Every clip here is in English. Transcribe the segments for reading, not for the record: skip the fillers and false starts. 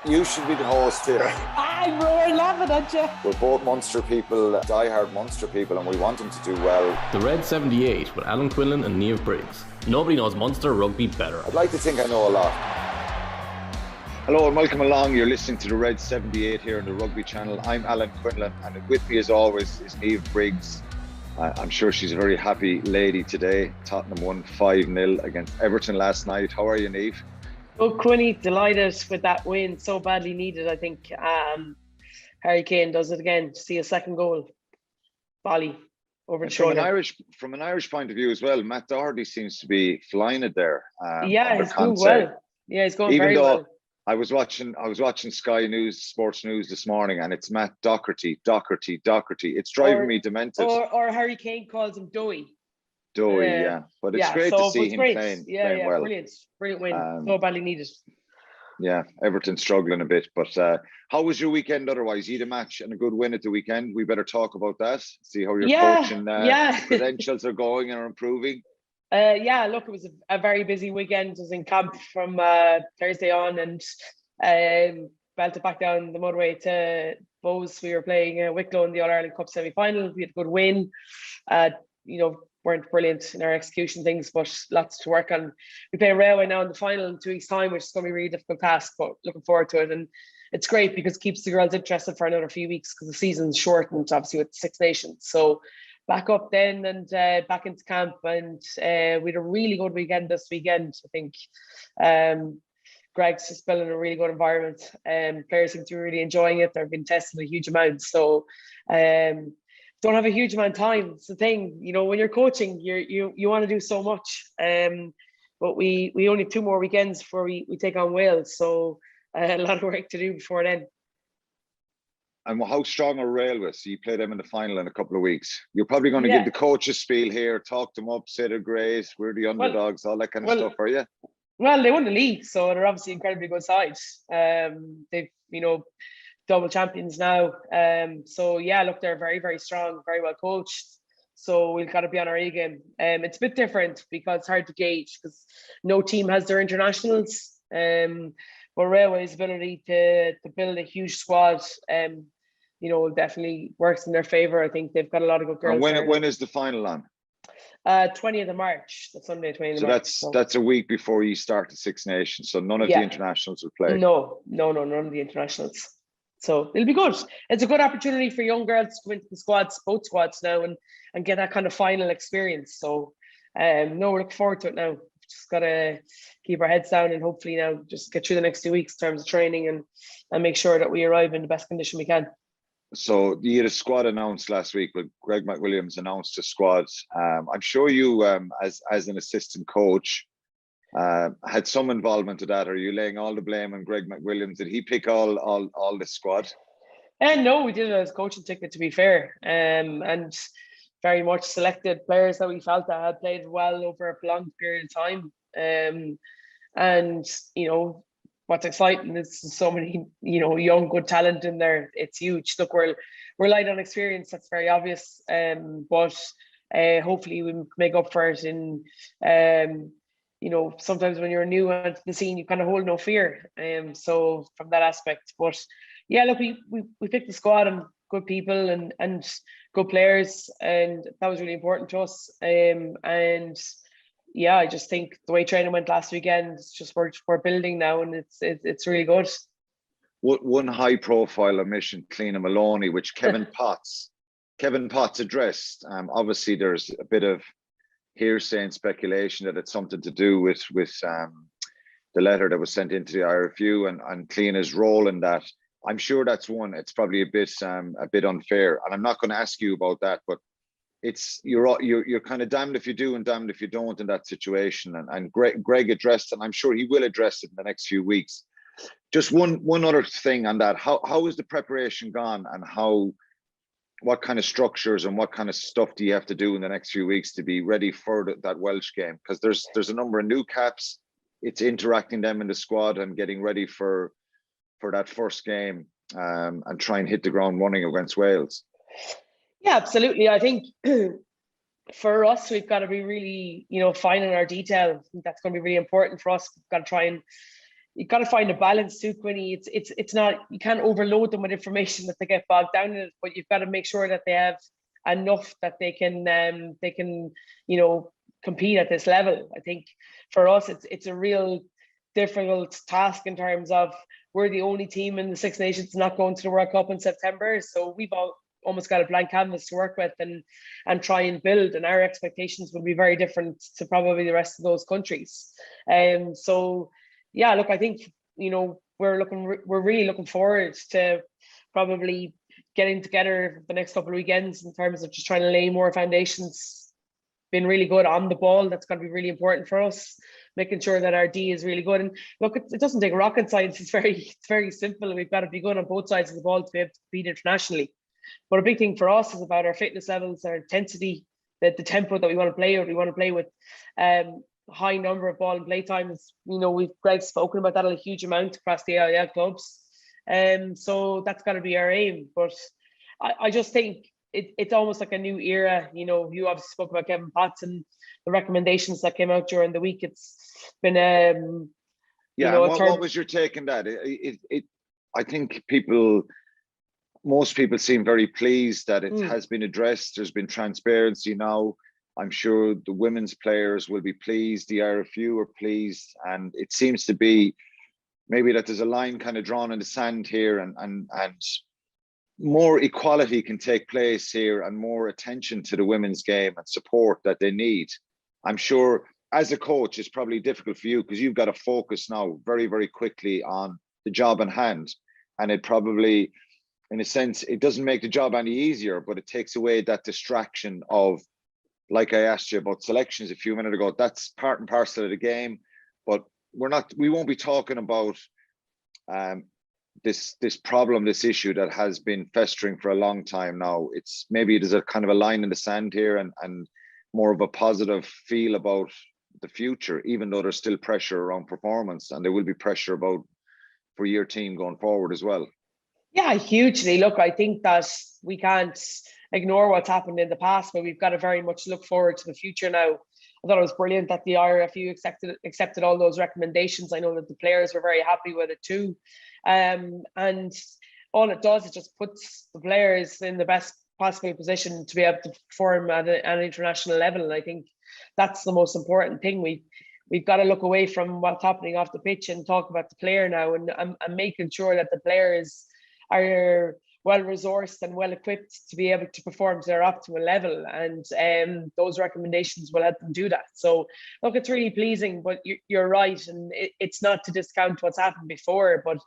You should be the host here. We're laughing at you. We're both Munster people, diehard Munster people, and we want them to do well. The Red 78 with Alan Quinlan and Niamh Briggs. Nobody knows Munster rugby better. I'd like to think I know a lot. Hello and welcome along. You're listening to the Red 78 here on the Rugby channel. I'm Alan Quinlan, and with me as always is Niamh Briggs. I'm sure she's a very happy lady today. Tottenham won 5-0 against Everton last night. How are you, Niamh? Oh, Quinny, delighted with that win. So badly needed, I think. Harry Kane does it again. See a second goal. Volley over the shoulder. From an Irish point of view as well, Matt Doherty seems to be flying it there. He's doing well. Yeah, he's going very well. I was watching Sky News, Sports News this morning, and it's Matt Doherty. It's driving me demented. Or Harry Kane calls him Doey. Yeah. But it's great to see him playing well. Brilliant win. So badly needed. Yeah, Everton struggling a bit. But how was your weekend otherwise? You had a match and a good win at the weekend. We better talk about that. See how your coaching credentials are going and are improving. Look, it was a very busy weekend. I was in camp from Thursday on and belted back down the motorway to Bowes. We were playing Wicklow in the All-Ireland Cup semi-final. We had a good win. Weren't brilliant in our execution things, but lots to work on. We play Railway now in the final in 2 weeks' time, which is going to be a really difficult task, but looking forward to it. And it's great because it keeps the girls interested for another few weeks because the season's shortened, obviously, with Six Nations. So back up then and back into camp. And we had a really good weekend this weekend, I think. Greg's just building a really good environment. Players seem to be really enjoying it. They've been tested a huge amount. So don't have a huge amount of time. It's the thing, when you're coaching, you want to do so much. But we only have 2 more weekends before we take on Wales. So a lot of work to do before then. And how strong are Railway? So you play them in the final in a couple of weeks. You're probably going to give the coaches spiel here, talk them up, say they're great, we're the underdogs, all that kind of stuff, are you? Well, they won the league, so they're obviously incredibly good side. They've, double champions now. Look, they're very, very strong, very well coached. So we've got to be on our A game. It's a bit different because it's hard to gauge because no team has their internationals. But Railway's ability to build a huge squad, definitely works in their favour. I think they've got a lot of good girls. And when is the final on? 20th of March. That's Sunday, 20th of March. So that's a week before you start the Six Nations. So none of the internationals will play. No, none of the internationals. So it'll be good. It's a good opportunity for young girls to come into the squads, both squads now, and get that kind of final experience. So we're looking forward to it now. Just got to keep our heads down and hopefully now just get through the next 2 weeks in terms of training and make sure that we arrive in the best condition we can. So you had a squad announced last week, but Greg McWilliams announced a squad. I'm sure you, as an assistant coach, had some involvement to that. Are you laying all the blame on Greg McWilliams? Did he pick all the squad? No, we did it as coaching ticket, to be fair, and very much selected players that we felt that had played well over a long period of time. And what's exciting is so many young good talent in there. It's huge. Look, we're light on experience. That's very obvious. But hopefully we make up for it in. Sometimes when you're new onto the scene, you kind of hold no fear. So from that aspect, but look, we picked the squad and good people and good players, and that was really important to us. I just think the way training went last weekend, it's just we're building now, and it's really good. One high profile omission, Clean and Maloney, which Kevin Potts addressed. Obviously, there's a bit of hearsay and speculation that it's something to do with the letter that was sent into the IRFU and Clean's role in that. I'm sure that's one. It's probably a bit unfair, and I'm not going to ask you about that, but you're kind of damned if you do and damned if you don't in that situation. And Greg addressed, and I'm sure he will address it in the next few weeks. Just one other thing on that. How is the preparation gone, and what kind of structures and what kind of stuff do you have to do in the next few weeks to be ready for that Welsh game? Because there's a number of new caps. It's interacting them in the squad and getting ready for that first game and try and hit the ground running against Wales. Yeah, absolutely. I think for us, we've got to be really, fine in our detail. I think that's going to be really important for us. We've got to try and you got to find a balance too, Quinny. It's not, you can't overload them with information that they get bogged down in it, but you've got to make sure that they have enough that they can compete at this level. I think for us it's a real difficult task in terms of we're the only team in the Six Nations not going to the World Cup in September, so we've almost got a blank canvas to work with and try and build, and our expectations will be very different to probably the rest of those countries. So yeah, look, I think we're really looking forward to probably getting together the next couple of weekends in terms of just trying to lay more foundations. Been really good on the ball. That's going to be really important for us, making sure that our D is really good. And look, it doesn't take rocket science. It's very simple. We've got to be good on both sides of the ball to be able to compete internationally. But a big thing for us is about our fitness levels, our intensity, the tempo that we want to play with. We want to play with high number of ball and play times. Greg's spoken about that a huge amount across the AIL clubs. So that's got to be our aim. But I just think it's almost like a new era. You obviously spoke about Kevin Potts and the recommendations that came out during the week. It's been what was your take on that? I think most people seem very pleased that it has been addressed. There's been transparency now. I'm sure the women's players will be pleased. The RFU are pleased, and it seems to be maybe that there's a line kind of drawn in the sand here, and more equality can take place here, and more attention to the women's game and support that they need. I'm sure as a coach, it's probably difficult for you because you've got to focus now very, very quickly on the job in hand, and it probably, in a sense, it doesn't make the job any easier, but it takes away that distraction of, like I asked you about selections a few minutes ago, that's part and parcel of the game. But we won't be talking about this problem, this issue that has been festering for a long time now. It's maybe there's a kind of a line in the sand here, and more of a positive feel about the future, even though there's still pressure around performance, and there will be pressure for your team going forward as well. Yeah, hugely. Look, I think that we can't ignore what's happened in the past, but we've got to very much look forward to the future now. I thought it was brilliant that the RFU accepted all those recommendations. I know that the players were very happy with it too. And all it does is just puts the players in the best possible position to be able to perform at an international level. And I think that's the most important thing. We've got to look away from what's happening off the pitch and talk about the player now, and making sure that the players are well resourced and well equipped to be able to perform to their optimal level, and those recommendations will help them do that. So look, it's really pleasing, but you're right, and it's not to discount what's happened before, but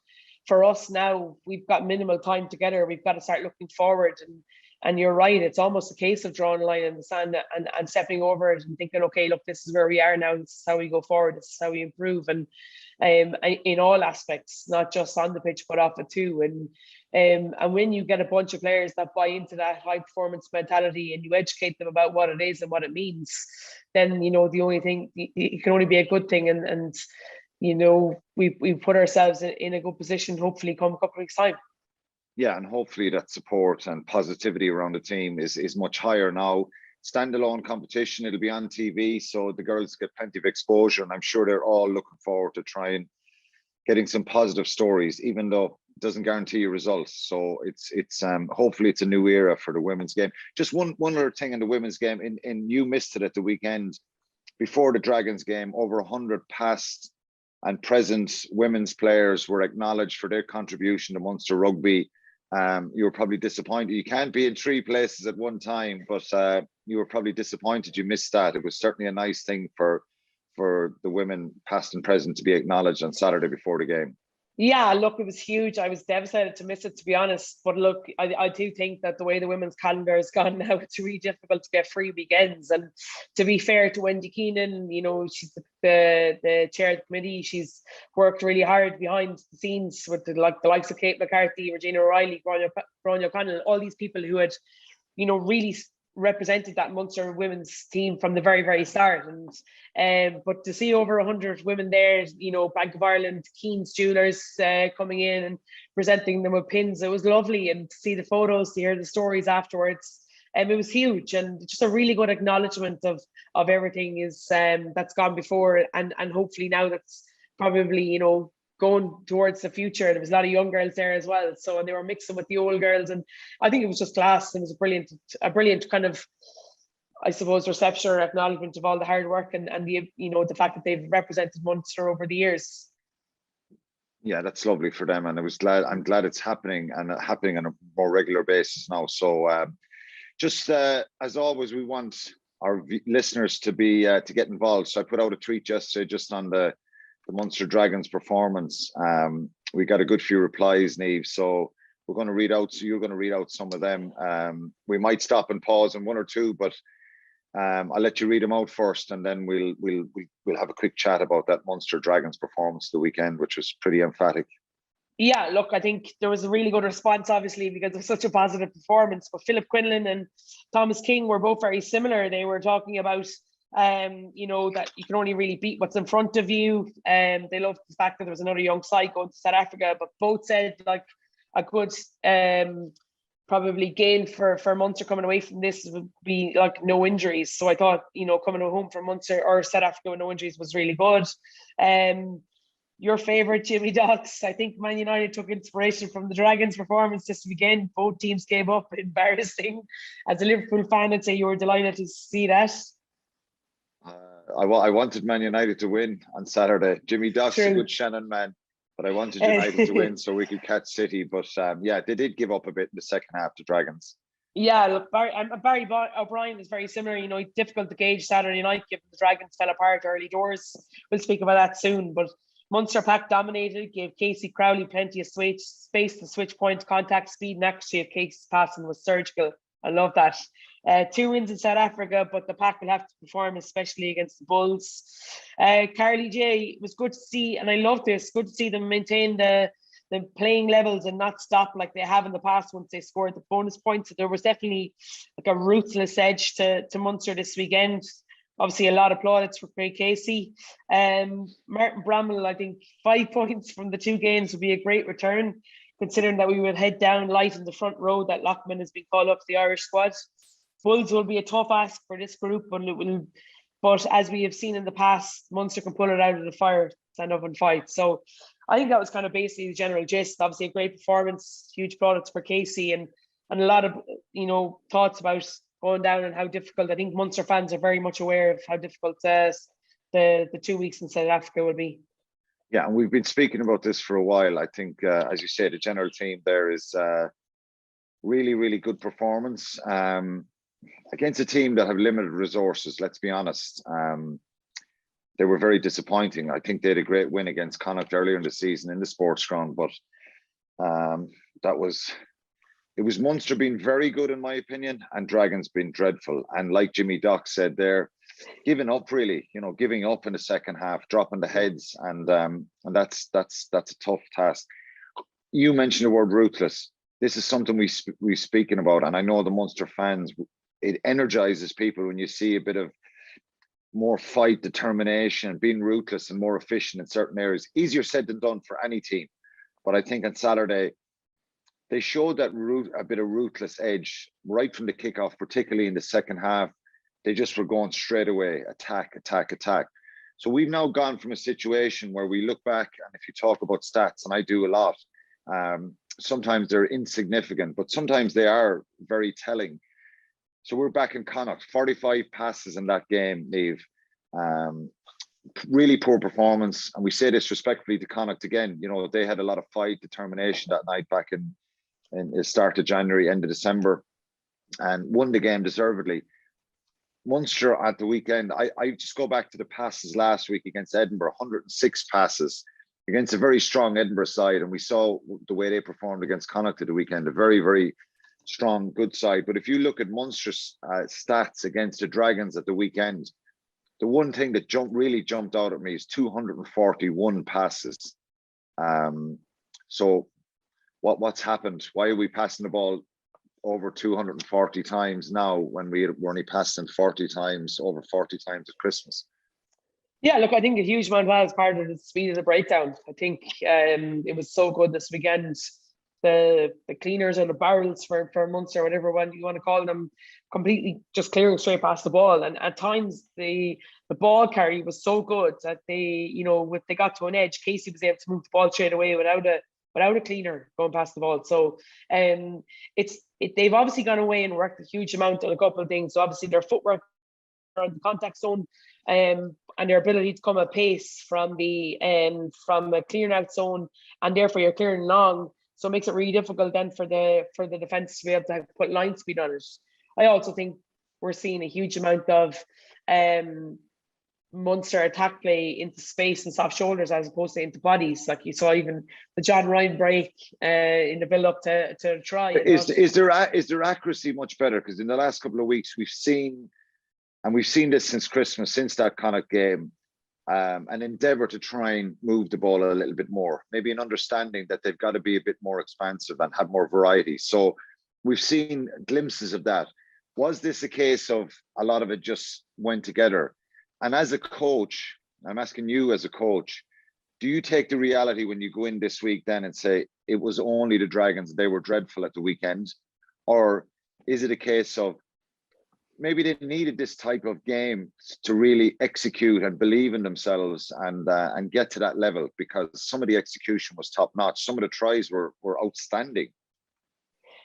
for us now, we've got minimal time together. We've got to start looking forward, and you're right, it's almost a case of drawing a line in the sand and stepping over it and thinking, okay, look, this is where we are now, this is how we go forward, this is how we improve, and in all aspects, not just on the pitch but off it too. And when you get a bunch of players that buy into that high performance mentality and you educate them about what it is and what it means, then the only thing, it can only be a good thing, and we put ourselves in a good position, hopefully come a couple of weeks time. Yeah, and hopefully that support and positivity around the team is much higher now. Standalone competition, it'll be on TV, so the girls get plenty of exposure, and I'm sure they're all looking forward to trying getting some positive stories, even though it doesn't guarantee you results. So it's hopefully it's a new era for the women's game. Just one other thing in the women's game, and you missed it at the weekend before the Dragons game, over 100 past and present women's players were acknowledged for their contribution to Munster rugby. You were probably disappointed. You can't be in 3 places at one time, but you were probably disappointed you missed that. It was certainly a nice thing for the women past and present to be acknowledged on Saturday before the game. Yeah, look, it was huge. I was devastated to miss it, to be honest. But look, I do think that the way the women's calendar has gone now, it's really difficult to get free weekends. And to be fair to Wendy Keenan, she's the chair of the committee. She's worked really hard behind the scenes with the likes of Kate McCarthy, Regina O'Reilly, Gráinne O'Connell, all these people who had, really represented that Munster women's team from the very, very start. And but to see over 100 women there, Bank of Ireland, Keen's Jewelers coming in and presenting them with pins, it was lovely. And to see the photos, to hear the stories afterwards, it was huge, and just a really good acknowledgement of everything is that's gone before, and hopefully now that's probably going towards the future. There was a lot of young girls there as well, so and they were mixing with the old girls, and I think it was just class. It was a brilliant kind of, I suppose, reception or acknowledgement of all the hard work and the, you know, the fact that they've represented Munster over the years. Yeah, that's lovely for them, and I'm glad it's happening and happening on a more regular basis now. So just as always, we want our listeners to be to get involved. So I put out a tweet yesterday just on the Munster Dragons performance. We got a good few replies, Niamh. So we're going to read out. So you're going to read out some of them. We might stop and pause on one or two, but I'll let you read them out first, and then we'll have a quick chat about that Munster Dragons performance the weekend, which was pretty emphatic. Yeah, look, I think there was a really good response, obviously, because it was such a positive performance. But Philip Quinlan and Thomas King were both very similar. They were talking about, you know, that you can only really beat what's in front of you. They loved the fact that there was another young side going to South Africa, but both said like a good probably gain for Munster coming away from this would be like no injuries. So I thought, you know, coming home from Munster or South Africa with no injuries was really good. Your favourite, Jimmy Docks. I think Man United took inspiration from the Dragons' performance this weekend. Both teams gave up. Embarrassing. As a Liverpool fan, I'd say you were delighted to see that. I wanted Man United to win on Saturday. Jimmy Docks is a good Shannon man, but I wanted United to win so we could catch City. But yeah, they did give up a bit in the second half to Dragons. Yeah, look, Barry O'Brien is very similar. You know, difficult to gauge Saturday night given the Dragons fell apart early doors. We'll speak about that soon, but Munster pack dominated, gave Casey Crowley plenty of space to switch point, contact speed, and accuracy of Casey's passing was surgical. I love that. 2 wins in South Africa, but the pack will have to perform, especially against the Bulls. Carly J, it was good to see, and I love this, good to see them maintain the playing levels and not stop like they have in the past once they scored the bonus points. So there was definitely like a ruthless edge to Munster this weekend. Obviously, a lot of plaudits for Craig Casey. Martin Bramall, I think 5 points from the 2 games would be a great return, considering that we would head down light in the front row that Lockman has been called up to the Irish squad. Bulls will be a tough ask for this group, but as we have seen in the past, Munster can pull it out of the fire, stand up and fight. So I think that was kind of basically the general gist. Obviously, a great performance, huge plaudits for Casey, and a lot of, you know, thoughts about going down and how difficult. I think Munster fans are very much aware of how difficult the 2 weeks in South Africa will be. Yeah, and we've been speaking about this for a while. I think, as you say, the general theme there is really, really good performance against a team that have limited resources. Let's be honest. They were very disappointing. I think they had a great win against Connacht earlier in the season in the sports ground, but it was Munster being very good in my opinion, and Dragons being dreadful. And like Jimmy Dock said, they're giving up really, you know, giving up in the second half, dropping the heads, and that's a tough task. You mentioned the word ruthless. This is something we've speaking about, and I know the Munster fans, it energizes people when you see a bit of more fight, determination, being ruthless and more efficient in certain areas. Easier said than done for any team, but I think on Saturday they showed that a bit of ruthless edge right from the kickoff, particularly in the second half. They just were going straight away, attack. So we've now gone from a situation where we look back, and if you talk about stats, and I do a lot, sometimes they're insignificant, but sometimes they are very telling. So we're back in Connacht, 45 passes in that game, Niamh. Really poor performance, and we say this respectfully to Connacht again. You know, they had a lot of fight, determination that night back in the start of January, end of December, and won the game deservedly. Munster at the weekend, I just go back to the passes last week against Edinburgh, 106 passes against a very strong Edinburgh side, and we saw the way they performed against Connacht at the weekend, a very, very strong, good side. But if you look at Munster's stats against the Dragons at the weekend, the one thing that really jumped out at me is 241 passes. So what's happened? Why are we passing the ball over 240 times now when we were only passing 40 times, over 40 times at Christmas? Yeah, look, I think a huge amount of that is part of the speed of the breakdown. I think it was so good this weekend. the cleaners or the barrels for Munster, whatever one you want to call them, completely just clearing straight past the ball. And at times the ball carry was so good that they, if they got to an edge, Casey was able to move the ball straight away without a cleaner going past the ball. So they've obviously gone away and worked a huge amount on a couple of things. So obviously their footwork around the contact zone, and their ability to come at pace from a clearing out zone, and therefore you're clearing long. So it makes it really difficult then for the defence to be able to put line speed on it. I also think we're seeing a huge amount of Munster attack play into space and soft shoulders as opposed to into bodies. Like you saw even the John Ryan break in the build up to try. Is their accuracy much better? Because in the last couple of weeks we've seen this since Christmas, since that kind of game, an endeavour to try and move the ball a little bit more, maybe an understanding that they've got to be a bit more expansive and have more variety. So we've seen glimpses of that. Was this a case of a lot of it just went together? And as a coach, I'm asking you as a coach, do you take the reality when you go in this week then and say it was only the Dragons, they were dreadful at the weekend? Or is it a case of maybe they needed this type of game to really execute and believe in themselves and get to that level, because some of the execution was top notch. Some of the tries were outstanding.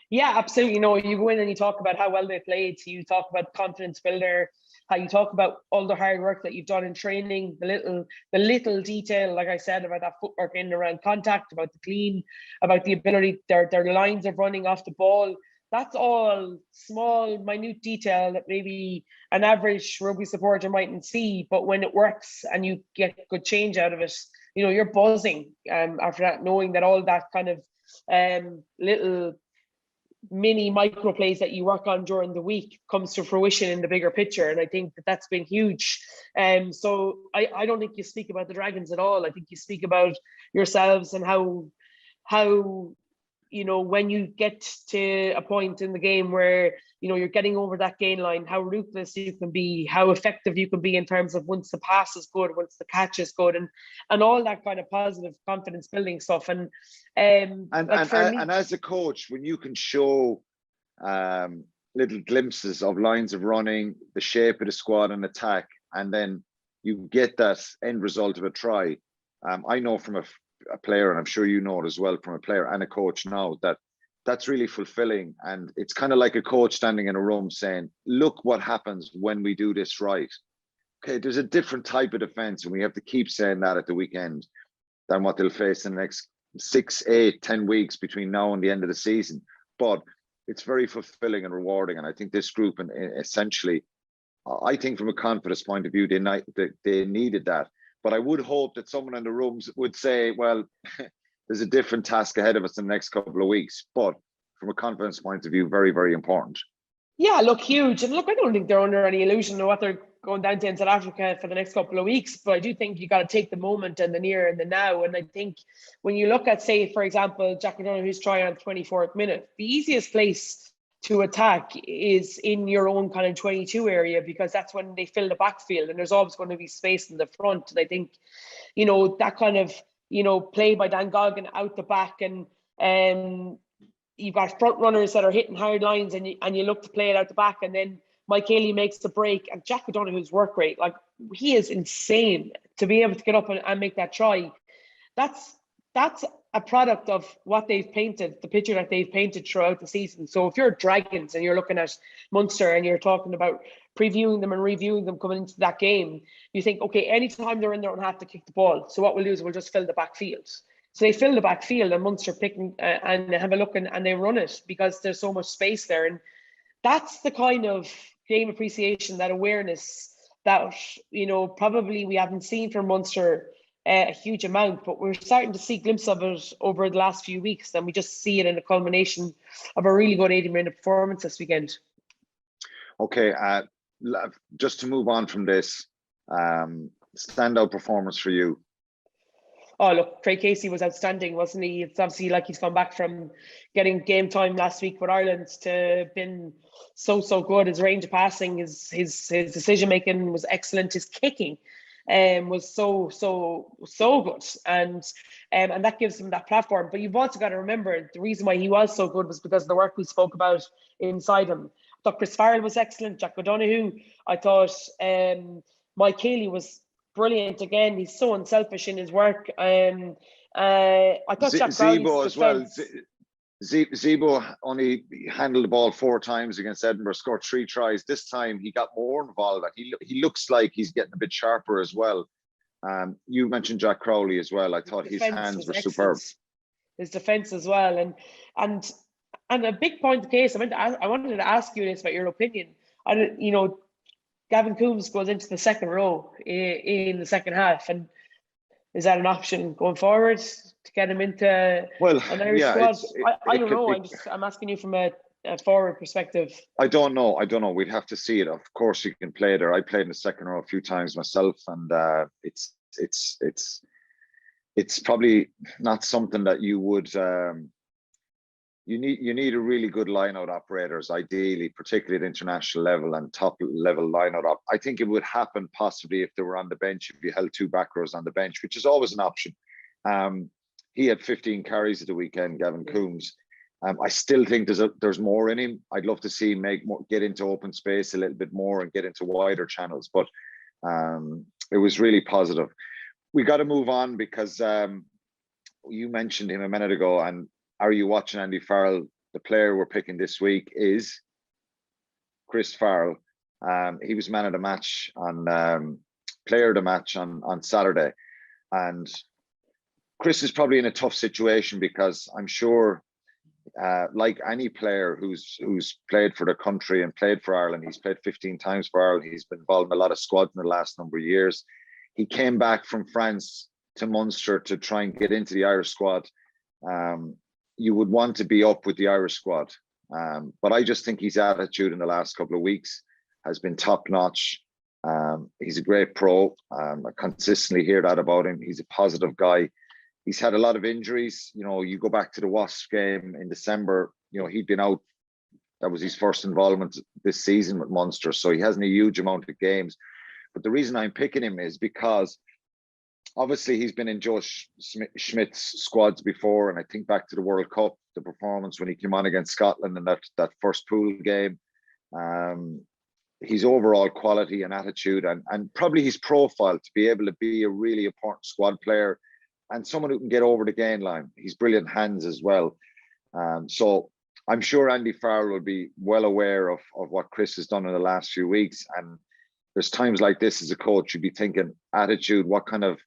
Yeah, absolutely. You go in and you talk about how well they played. You talk about confidence builder, how you talk about all the hard work that you've done in training, the little detail, like I said, about that footwork in and around contact, about the clean, about the ability, their lines of running off the ball. That's all small, minute detail that maybe an average rugby supporter mightn't see, but when it works and you get good change out of it, you're buzzing after that, knowing that all that kind of little mini micro plays that you work on during the week comes to fruition in the bigger picture. And I think that's been huge. So I don't think you speak about the Dragons at all. I think you speak about yourselves and how when you get to a point in the game where, you're getting over that gain line, how ruthless you can be, how effective you can be in terms of once the pass is good, once the catch is good, and all that kind of positive confidence building stuff. And as a coach, when you can show little glimpses of lines of running, the shape of the squad and attack, and then you get that end result of a try. I know from a player, and I'm sure you know it as well from a player and a coach now, that's really fulfilling. And it's kind of like a coach standing in a room saying, look what happens when we do this right. Okay, there's a different type of defense, and we have to keep saying that at the weekend than what they'll face in the next 6, 8, 10 weeks between now and the end of the season. But it's very fulfilling and rewarding. And I think this group, and essentially, I think from a confidence point of view, they needed that. But I would hope that someone in the rooms would say, well, there's a different task ahead of us in the next couple of weeks. But from a confidence point of view, very, very important. Yeah, look, huge. And look, I don't think they're under any illusion of what they're going down to in South Africa for the next couple of weeks. But I do think you got to take the moment and the near and the now. And I think when you look at, say, for example, Jack O'Donnell, who's trying on the 24th minute, the easiest place to attack is in your own kind of 22 area, because that's when they fill the backfield and there's always going to be space in the front. And I think, that kind of, play by Dan Goggin out the back, and you've got front runners that are hitting hard lines, and you look to play it out the back, and then Mike Haley makes the break, and Jack O'Donoghue's work rate, like, he is insane to be able to get up and make that try. That's a product of what they've painted, the picture that they've painted throughout the season. So if you're Dragons and you're looking at Munster and you're talking about previewing them and reviewing them coming into that game, you think, okay, anytime they're in their own half to kick the ball, so what we'll do is we'll just fill the backfield. So they fill the backfield, and Munster picking and have a look, and they run it because there's so much space there. And that's the kind of game appreciation, that awareness that, probably we haven't seen from Munster a huge amount, but we're starting to see glimpses of it over the last few weeks, and we just see it in the culmination of a really good 80-minute performance this weekend. Okay, just to move on from this, standout performance for you. Oh, look, Craig Casey was outstanding, wasn't he? It's obviously like he's come back from getting game time last week with Ireland to been so good. His range of passing, his decision making was excellent. His kicking, was so good, and that gives him that platform. But you've also got to remember the reason why he was so good was because of the work we spoke about inside him. I thought Chris Farrell was excellent, Jack O'Donoghue. I thought Mike Healy was brilliant again. He's so unselfish in his work. I thought Jack Zebo as well. defense. Zebo only handled the ball 4 times against Edinburgh, scored 3 tries. This time he got more involved. He looks like he's getting a bit sharper as well. You mentioned Jack Crowley as well. I thought his hands were superb. His defence as well, and a big point of the case. I wanted to ask you this about your opinion. Gavin Coombs goes into the second row in the second half, and is that an option going forward to get him into an Irish squad? I don't know. I'm asking you from a forward perspective. I don't know. We'd have to see it. Of course, you can play there. I played in the second row a few times myself, and it's probably not something that you would. You need a really good line-out operators, ideally, particularly at international level and top-level line-out op. I think it would happen possibly if they were on the bench, if you held 2 back rows on the bench, which is always an option. He had 15 carries at the weekend, Gavin Coombs. I still think there's more in him. I'd love to see him get into open space a little bit more and get into wider channels, but it was really positive. We got to move on because you mentioned him a minute ago, and are you watching Andy Farrell? The player we're picking this week is Chris Farrell. He was man of the match on player of the match on Saturday. And Chris is probably in a tough situation because I'm sure, like any player who's played for the country and played for Ireland, he's played 15 times for Ireland. He's been involved in a lot of squads in the last number of years. He came back from France to Munster to try and get into the Irish squad. You would want to be up with the Irish squad. But I just think his attitude in the last couple of weeks has been top notch. He's a great pro. I consistently hear that about him. He's a positive guy. He's had a lot of injuries. You go back to the Wasps game in December, he'd been out. That was his first involvement this season with Munster. So he hasn't a huge amount of games. But the reason I'm picking him is because obviously he's been in Joe Schmidt's squads before. And I think back to the World Cup, the performance when he came on against Scotland in that first pool game. His overall quality and attitude and probably his profile to be able to be a really important squad player and someone who can get over the gain line. He's brilliant hands as well. So I'm sure Andy Farrell will be well aware of what Chris has done in the last few weeks. And there's times like this as a coach, you'd be thinking attitude, what kind of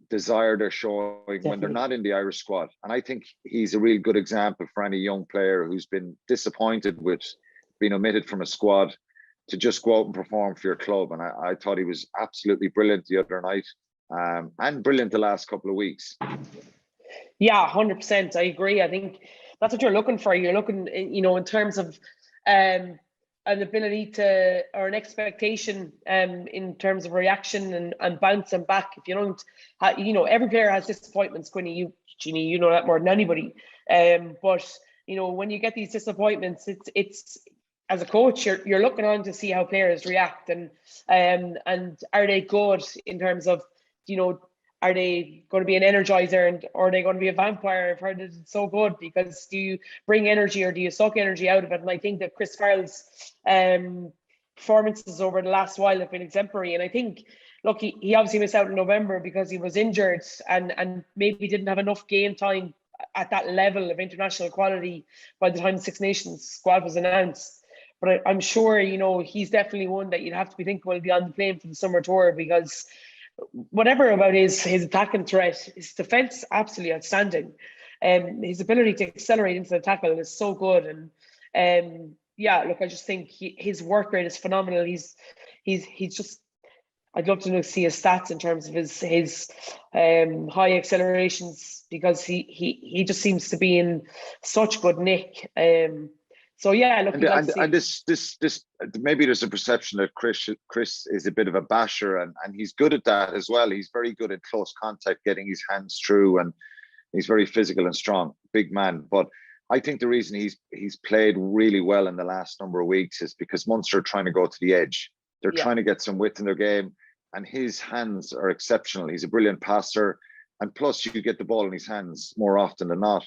desire they're showing when they're not in the Irish squad. And I think he's a really good example for any young player who's been disappointed with being omitted from a squad to just go out and perform for your club. And I thought he was absolutely brilliant the other night and brilliant the last couple of weeks. Yeah, 100%. I agree. I think that's what you're looking for. You're looking, in terms of an ability to, or an expectation in terms of reaction and bouncing back. If you don't, every player has disappointments, Quinny, you know that more than anybody. But, when you get these disappointments, it's as a coach, you're looking on to see how players react and are they good in terms of, are they going to be an energizer or are they going to be a vampire? I've heard it's so good because do you bring energy or do you suck energy out of it? And I think that Chris Farrell's performances over the last while have been exemplary. And I think, look, he obviously missed out in November because he was injured and maybe didn't have enough game time at that level of international quality by the time the Six Nations squad was announced. But I'm sure, he's definitely one that you'd have to be thinking will be on the plane for the summer tour because whatever about his attacking threat, his defense absolutely outstanding. His ability to accelerate into the tackle is so good. And look, I just think his work rate is phenomenal. He's just, I'd love to see his stats in terms of his high accelerations because he just seems to be in such good nick. So yeah, look, and this maybe there's a perception that Chris is a bit of a basher, and he's good at that as well. He's very good at close contact, getting his hands through, and he's very physical and strong, big man. But I think the reason he's played really well in the last number of weeks is because Munster are trying to go to the edge. They're trying to get some width in their game, and his hands are exceptional. He's a brilliant passer, and plus you get the ball in his hands more often than not,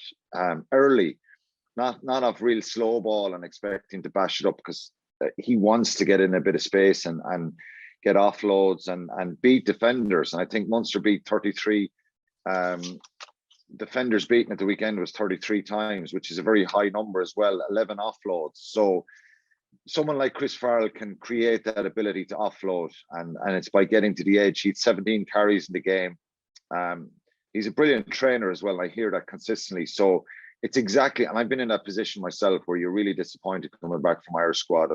early, not off real slow ball and expecting to bash it up, because he wants to get in a bit of space and get offloads and beat defenders. And I think Munster beat 33 defenders beaten at the weekend was 33 times, which is a very high number as well, 11 offloads. So someone like Chris Farrell can create that ability to offload, and it's by getting to the edge. He had 17 carries in the game. He's a brilliant trainer as well. I hear that consistently. So it's exactly, and I've been in that position myself where you're really disappointed coming back from Irish squad,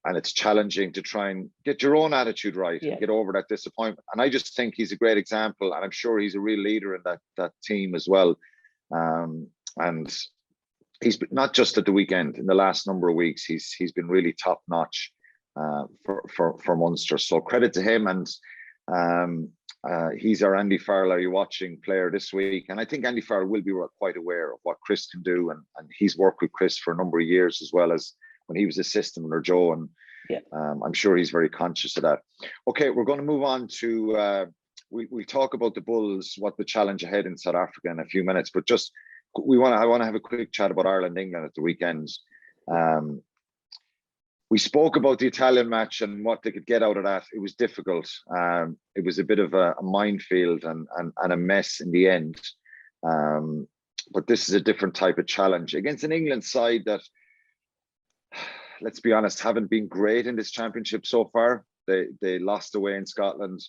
and it's challenging to try and get your own attitude right and get over that disappointment. And I just think he's a great example, and I'm sure he's a real leader in that team as well. And he's not just at the weekend. In the last number of weeks, he's been really top notch for Munster. So credit to him. And he's our Andy Farrell Are You Watching player this week. And I think Andy Farrell will be quite aware of what Chris can do. And he's worked with Chris for a number of years, as well as when he was assistant under Joe. And I'm sure he's very conscious of that. Okay, we're going to move on to, we'll talk about the Bulls, what the challenge ahead in South Africa in a few minutes. But just, I want to have a quick chat about Ireland-England at the weekend. We spoke about the Italian match and what they could get out of that. It was difficult. It was a bit of a minefield and a mess in the end. But this is a different type of challenge against an England side that, let's be honest, haven't been great in this championship so far. They lost away in Scotland,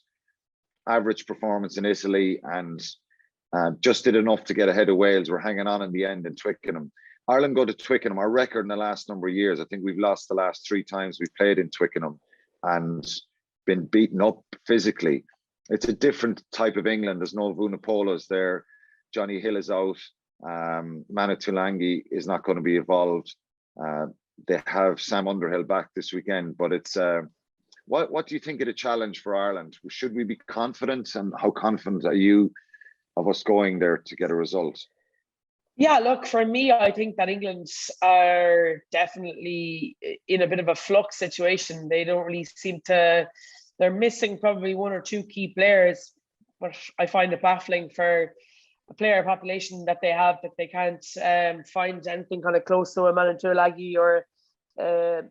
average performance in Italy, and just did enough to get ahead of Wales. We're hanging on in the end in Twickenham. Ireland go to Twickenham. Our record in the last number of years, I think we've lost the last 3 times we've played in Twickenham and been beaten up physically. It's a different type of England. There's no Vunipolas there. Johnny Hill is out. Manu Tuilagi is not going to be involved. They have Sam Underhill back this weekend, but it's what do you think of the challenge for Ireland? Should we be confident, and how confident are you of us going there to get a result? Yeah, look, for me, I think that England are definitely in a bit of a flux situation. They don't really seem to, they're missing probably 1 or 2 key players, but I find it baffling for a player population that they have, that they can't find anything kind of close to a Manu Tuilagi or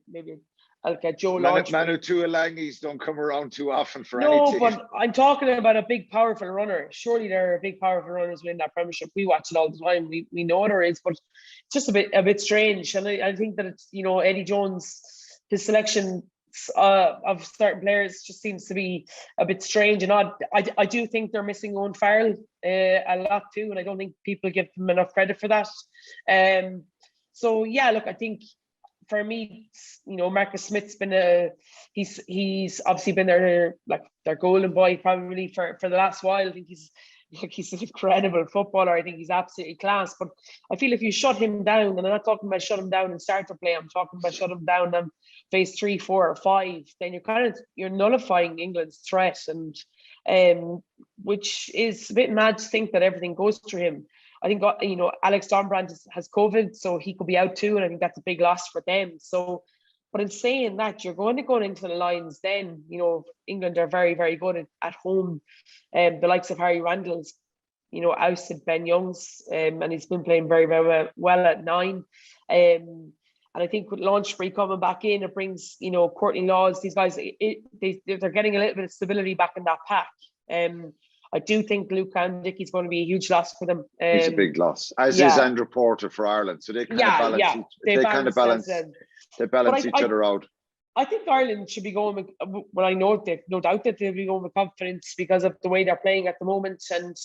maybe I'll get Joe Lodge. Manu Tuilagis don't come around too often for any team. No, but I'm talking about a big, powerful runner. Surely there are big, powerful runners within that Premiership. We watch it all the time. We know there is, but it's just a bit strange. And I think that it's, Eddie Jones, his selection of certain players just seems to be a bit strange and odd. I do think they're missing Owen Farrell a lot too, and I don't think people give them enough credit for that. So yeah, look, I think for me, Marcus Smith's been he's obviously been their golden boy probably for the last while. I think he's an incredible footballer. I think he's absolutely class. But I feel if you shut him down, and I'm not talking about shut him down and start to play, I'm talking about shut him down and phase 3, 4, or 5, then you're nullifying England's threat, and which is a bit mad to think that everything goes through him. I think Alex Donbrand has COVID, so he could be out too, and I think that's a big loss for them. So, but in saying that, you're going into the Lions. Then England are very, very good at home. The likes of Harry Randall's, ousted Ben Youngs, and he's been playing very, very well at 9. And I think with Launchbury coming back in, it brings Courtney Laws. These guys, they're getting a little bit of stability back in that pack. I do think Luke Candick is going to be a huge loss for them. He's a big loss, as is Andrew Porter for Ireland. So they kind of balance. They balance each other out. I think Ireland should be going with, well, I know they've no doubt that they'll be going with confidence because of the way they're playing at the moment. And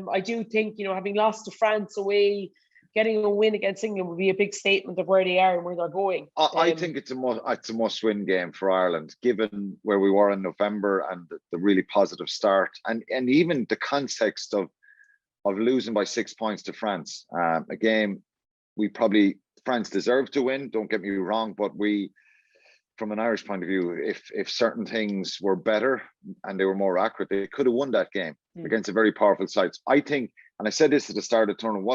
I do think, having lost to France away, getting a win against England would be a big statement of where they are and where they're going. I think it's a must-win game for Ireland, given where we were in November and the really positive start, and even the context of losing by 6 points to France. A game France deserved to win. Don't get me wrong, but from an Irish point of view, if certain things were better and they were more accurate, they could have won that game against a very powerful side. I think, and I said this at the start of the tournament,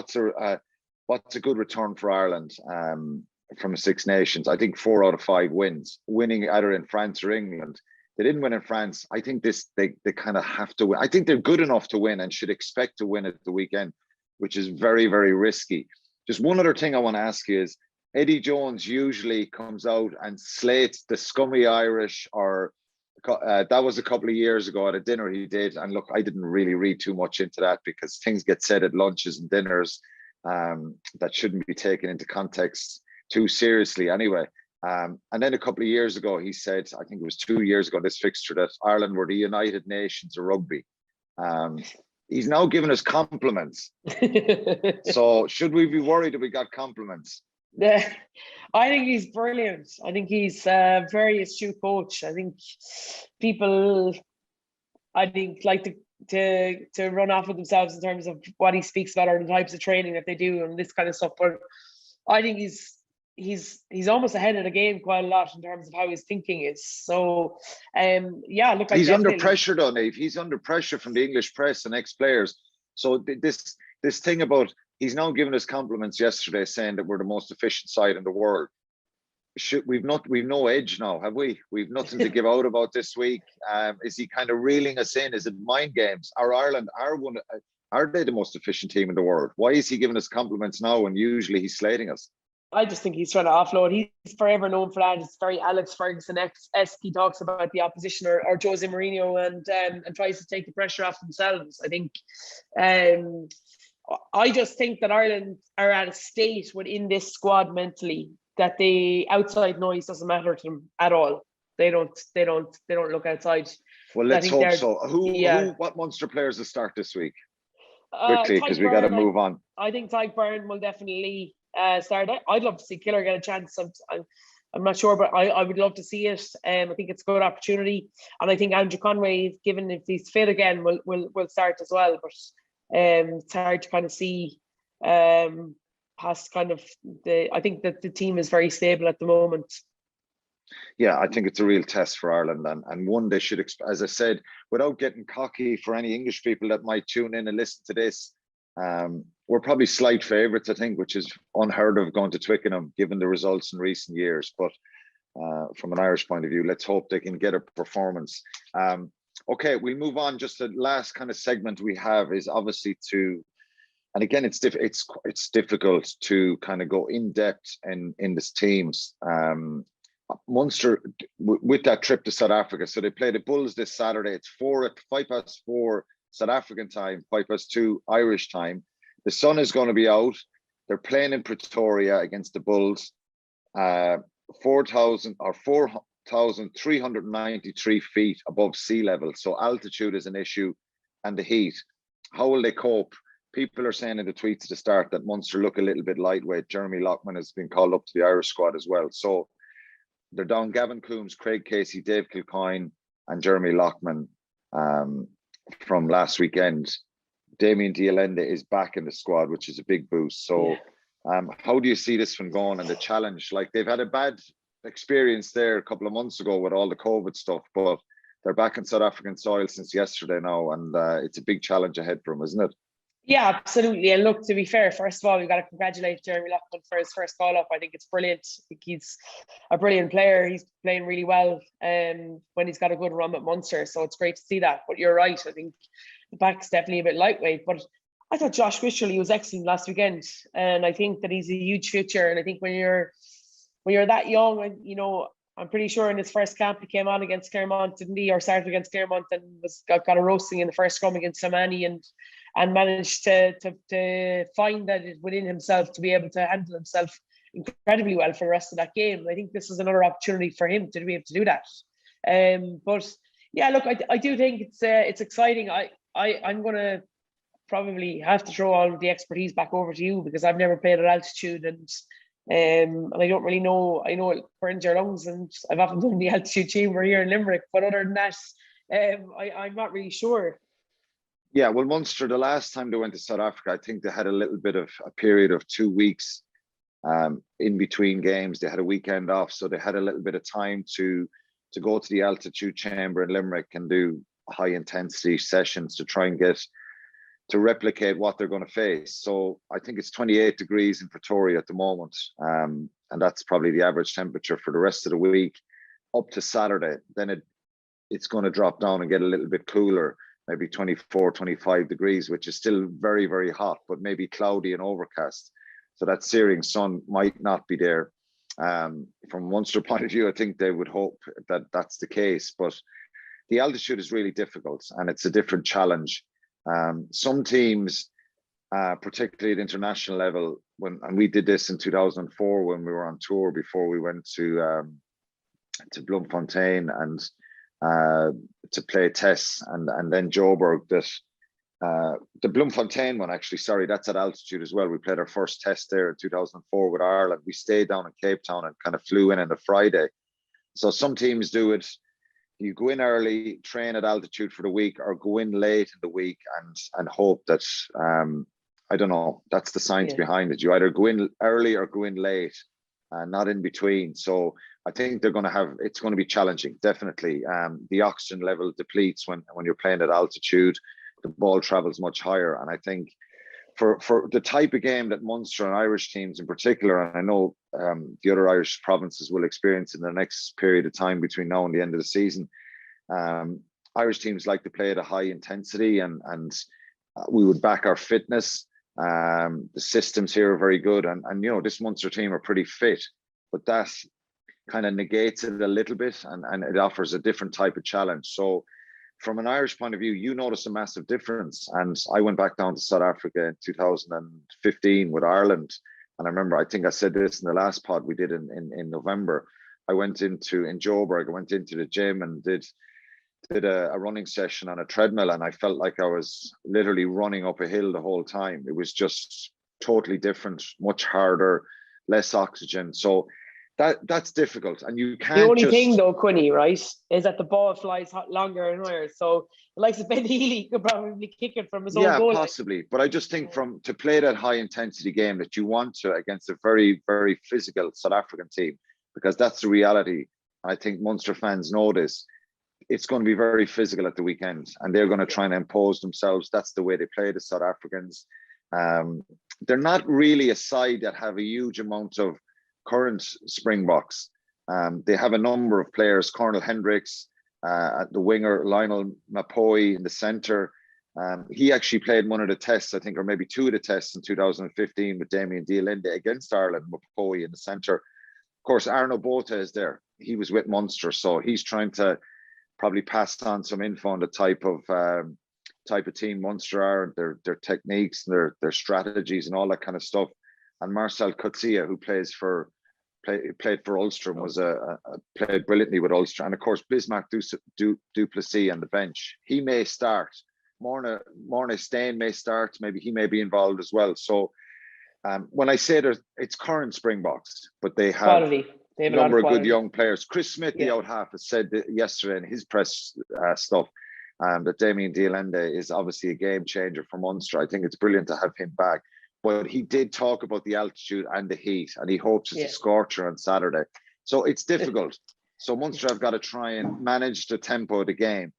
what's a good return for Ireland from the Six Nations? I think 4 out of 5 wins. Winning either in France or England They didn't win in France. I think they kind of have to win. I think they're good enough to win and should expect to win at the weekend, which is very, very risky. Just one other thing I want to ask you is, Eddie Jones usually comes out and slates the scummy Irish, or that was a couple of years ago at a dinner he did. And look, I didn't really read too much into that because things get said at lunches and dinners that shouldn't be taken into context too seriously anyway. And then a couple of years ago, he said, I think it was 2 years ago, this fixture, that Ireland were the United Nations of rugby. He's now giving us compliments. So should we be worried that we got compliments? Yeah, I think he's brilliant. I think he's a very astute coach. I think people, like to run off with themselves in terms of what he speaks about or the types of training that they do and this kind of stuff. But I think he's almost ahead of the game quite a lot in terms of how his thinking is. So, yeah, look, he's under pressure, though, Niamh. He's under pressure from the English press and ex-players. So this thing about, he's now giving us compliments yesterday, saying that we're the most efficient side in the world. We've no edge now, have we? We've nothing to give out about this week. Is he kind of reeling us in? Is it mind games? Ireland are they the most efficient team in the world? Why is he giving us compliments now when usually he's slating us? I just think he's trying to offload. He's forever known for that. It's very Alex Ferguson-esque. He talks about the opposition or Jose Mourinho and tries to take the pressure off themselves. I think. I just think that Ireland are at a state within this squad mentally that the outside noise doesn't matter to them at all. They don't look outside. Well, let's hope so. What Munster players will start this week? Quickly, because we got to move on. I think Tyke Byrne will definitely start. I'd love to see Killer get a chance. I'm not sure, but I would love to see it. I think it's a good opportunity, and I think Andrew Conway, given if he's fit again, will start as well. But it's hard to kind of see past kind of I think that the team is very stable at the moment. Yeah, I think it's a real test for Ireland, and one they should, as I said, without getting cocky for any English people that might tune in and listen to this, we're probably slight favourites, I think, which is unheard of going to Twickenham given the results in recent years. But from an Irish point of view, let's hope they can get a performance. Okay, we'll move on. Just the last kind of segment we have is obviously and again, it's difficult to kind of go in depth in this teams. Munster with that trip to South Africa. So they play the Bulls this Saturday. It's 5:04 South African time, 2:05 Irish time. The sun is going to be out. They're playing in Pretoria against the Bulls. 4,393 feet above sea level. So altitude is an issue, and the heat. How will they cope? People are saying in the tweets at the start that Munster look a little bit lightweight. Jeremy Loughman has been called up to the Irish squad as well. So they're down Gavin Coombs, Craig Casey, Dave Kilcoyne, and Jeremy Loughman from last weekend. Damien Dialende is back in the squad, which is a big boost. So how do you see this one going and the challenge? Like, they've had a bad experience there a couple of months ago with all the COVID stuff, but they're back in South African soil since yesterday now, and it's a big challenge ahead for them, isn't it? Yeah, absolutely. And look, to be fair, first of all, we've got to congratulate Jeremy Loughman for his first call up. I think it's brilliant. I think he's a brilliant player. He's playing really well when he's got a good run at Munster. So it's great to see that. But you're right. I think the back's definitely a bit lightweight. But I thought Josh Wycherley was excellent last weekend. And I think that he's a huge future. And I think when you're that young, you know, I'm pretty sure in his first camp he came on against Claremont, didn't he? Or started against Claremont and got a roasting in the first scrum against Samani and managed to find that within himself to be able to handle himself incredibly well for the rest of that game. I think this is another opportunity for him to be able to do that. But yeah, look, I do think it's exciting. I'm going to probably have to throw all of the expertise back over to you because I've never played at altitude and I don't really know. I know it burns your lungs, and I've often done the altitude chamber here in Limerick. But other than that, I'm not really sure. Yeah, well, Munster, the last time they went to South Africa, I think they had a little bit of a period of 2 weeks in between games. They had a weekend off, so they had a little bit of time to go to the altitude chamber in Limerick and do high intensity sessions to try and to replicate what they're going to face. So I think it's 28 degrees in Pretoria at the moment. And that's probably the average temperature for the rest of the week up to Saturday. Then it's going to drop down and get a little bit cooler, maybe 24, 25 degrees, which is still very, very hot, but maybe cloudy and overcast. So that searing sun might not be there. From Munster point of view, I think they would hope that that's the case, but the altitude is really difficult and it's a different challenge. Some teams, particularly at international level, and we did this in 2004 when we were on tour before we went to Bloemfontein and to play tests, and then Joburg. That the Bloemfontein one, actually, sorry, that's at altitude as well. We played our first test there in 2004 with Ireland. We stayed down in Cape Town and kind of flew in on a Friday. So some teams do it. You go in early, train at altitude for the week, or go in late in the week and hope that I don't know. That's the science behind it. You either go in early or go in late, not in between. So I think they're going to have. It's going to be challenging, definitely. The oxygen level depletes when you're playing at altitude. The ball travels much higher, and I think for the type of game that Munster and Irish teams in particular, and I know the other Irish provinces will experience in the next period of time between now and the end of the season, Irish teams like to play at a high intensity, and we would back our fitness. The systems here are very good, and this Munster team are pretty fit, but that kind of negates it a little bit, and it offers a different type of challenge. So from an Irish point of view, you notice a massive difference. And I went back down to South Africa in 2015 with Ireland. And I remember, I think I said this in the last pod we did in November. I went in Joburg, I went into the gym and did a running session on a treadmill. And I felt like I was literally running up a hill the whole time. It was just totally different, much harder, less oxygen. So that's difficult, and you can't. The only thing though, Quinny, right, is that the ball flies longer and higher. So the likes of Ben Healy could probably kick it from his own goal. Yeah, possibly. But I just think to play that high intensity game that you want to against a very, very physical South African team, because that's the reality. I think Munster fans know this. It's going to be very physical at the weekend, and they're going to try and impose themselves. That's the way they play, the South Africans. They're not really a side that have a huge amount of current Springboks. They have a number of players, Cornel Hendricks at the winger, Lionel Mapoy in the centre. He actually played one of the tests, I think, or maybe two of the tests in 2015 with Damien Dialende against Ireland, Mapoy in the centre. Of course, Arno Botha is there. He was with Munster, so he's trying to probably pass on some info on the type of team Munster are, their techniques, and their strategies and all that kind of stuff. And Marcel Coetzee, who played for Ulster, played brilliantly with Ulster. And of course, Bismarck du Plessis on the bench. He may start. Morna Steyn may start. Maybe he may be involved as well. So when I say it's current Springboks, but they have quality. They have a number of good young players. Chris Smith, the out half, has said yesterday in his press stuff that Damien Dialende is obviously a game changer for Munster. I think it's brilliant to have him back. But he did talk about the altitude and the heat, and he hopes it's a scorcher on Saturday. So it's difficult. So Munster have got to try and manage the tempo of the game,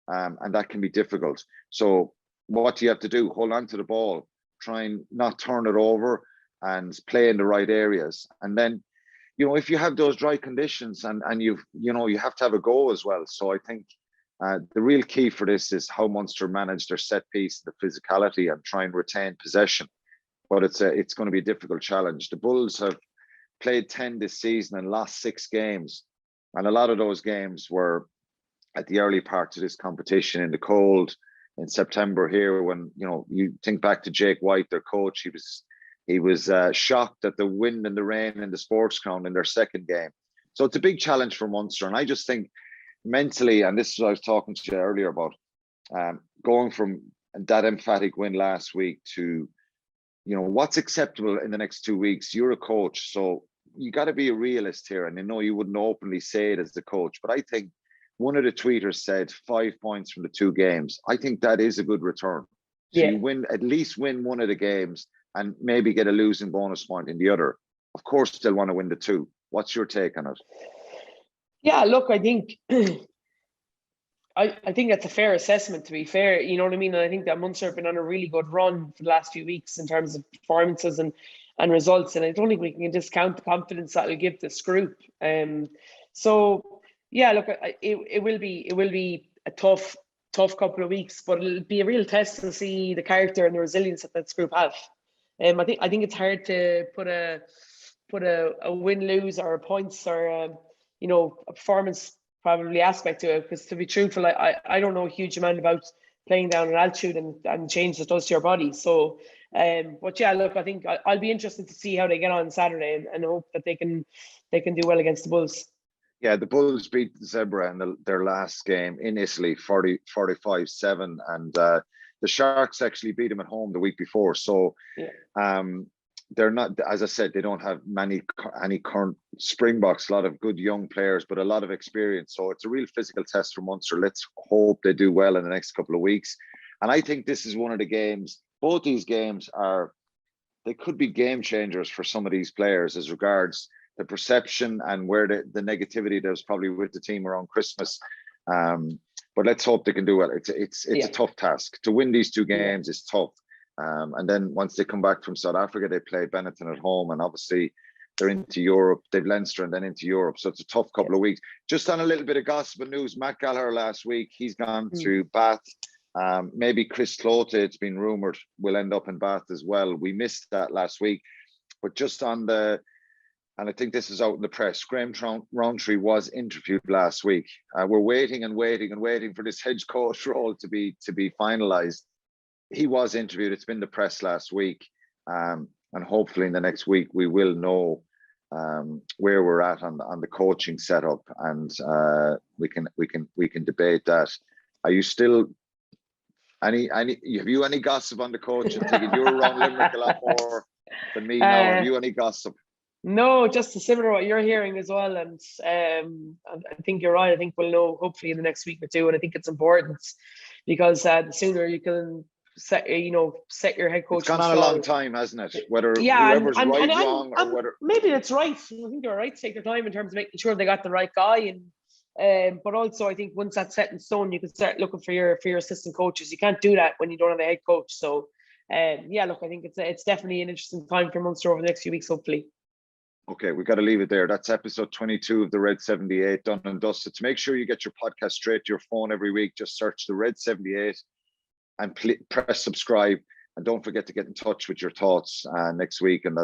and that can be difficult. So what do you have to do? Hold on to the ball, try and not turn it over, and play in the right areas. And then, if you have those dry conditions, and you have to have a go as well. So I think the real key for this is how Munster manage their set piece, the physicality, and try and retain possession. But it's going to be a difficult challenge. The Bulls have played 10 this season and lost 6 games. And a lot of those games were at the early parts of this competition in the cold in September here, when, you think back to Jake White, their coach, he was shocked at the wind and the rain in the sports ground in their second game. So it's a big challenge for Munster. And I just think mentally, and this is what I was talking to you earlier about, going from that emphatic win last week to what's acceptable in the next 2 weeks. You're a coach, so you got to be a realist here. And you wouldn't openly say it as the coach, but I think one of the tweeters said 5 points from the 2 games. I think that is a good return. So you at least win one of the games and maybe get a losing bonus point in the other. Of course, they'll want to win the 2. What's your take on it? Yeah, look, I think I think that's a fair assessment, to be fair. You know what I mean? And I think that Munster have been on a really good run for the last few weeks in terms of performances and results. And I don't think we can discount the confidence that will give this group. So Yeah, look, it will be a tough couple of weeks, but it'll be a real test to see the character and the resilience that this group have. I think it's hard to put a win lose or points or a performance probably aspect to it, because to be truthful, I don't know a huge amount about playing down at altitude and change that does to your body. So but yeah, look, I think I'll be interested to see how they get on Saturday and hope that they can do well against the Bulls. Yeah, the Bulls beat the Zebra in their last game in Italy, 45-7, and the Sharks actually beat them at home the week before. So they're not, as I said, they don't have any current Springboks, a lot of good young players, but a lot of experience. So it's a real physical test for Munster. Let's hope they do well in the next couple of weeks. And I think this is one of the games, both these games they could be game changers for some of these players as regards the perception and where the negativity that was probably with the team around Christmas. But let's hope they can do well. It's a tough task. To win these two games is tough. And then once they come back from South Africa, they play Benetton at home, and obviously they're into Europe. They've Leinster and then into Europe. So it's a tough couple of weeks. Just on a little bit of gossip and news, Matt Gallagher last week, he's gone to Bath. Maybe Chris Clote, it's been rumoured, will end up in Bath as well. We missed that last week. But just on and I think this is out in the press, Graham Rowntree was interviewed last week. We're waiting for this head coach role to be finalised. He was interviewed. It's been the press last week, and hopefully in the next week we will know where we're at on the coaching setup, and we can debate that. Are you still have you any gossip on the coach? I'm thinking you're around Limerick a lot more than me now. Have you any gossip? No, just similar to what you're hearing as well, and I think you're right. I think we'll know hopefully in the next week or two, and I think it's important because the sooner you can set your head coach. It's gone on a long time, hasn't it? Whether whoever's wrong, or whether maybe it's right. I think you're right to take your time in terms of making sure they got the right guy, and but also I think once that's set in stone, you can start looking for your assistant coaches. You can't do that when you don't have a head coach. So look, I think it's definitely an interesting time for Munster over the next few weeks, hopefully. Okay, we've got to leave it there. That's episode 22 of the Red 78 done and dusted. To make sure you get your podcast straight to your phone every week, just search the Red 78 and press subscribe. And don't forget to get in touch with your thoughts next week. And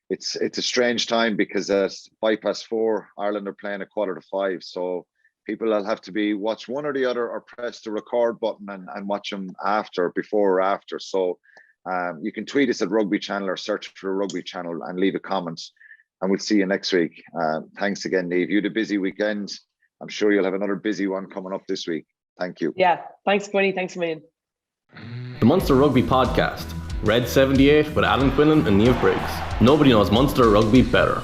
it's a strange time because at 4:05, Ireland are playing 4:45. So people will have to watch one or the other, or press the record button and watch them before or after. So you can tweet us at Rugby Channel or search for a Rugby Channel and leave a comment. And we'll see you next week. Thanks again, Niamh. You had a busy weekend. I'm sure you'll have another busy one coming up this week. Thank you. Yeah. Thanks, Quinny. Thanks a million. The Munster Rugby Podcast. Red 78 with Alan Quinlan and Niamh Briggs. Nobody knows Munster Rugby better.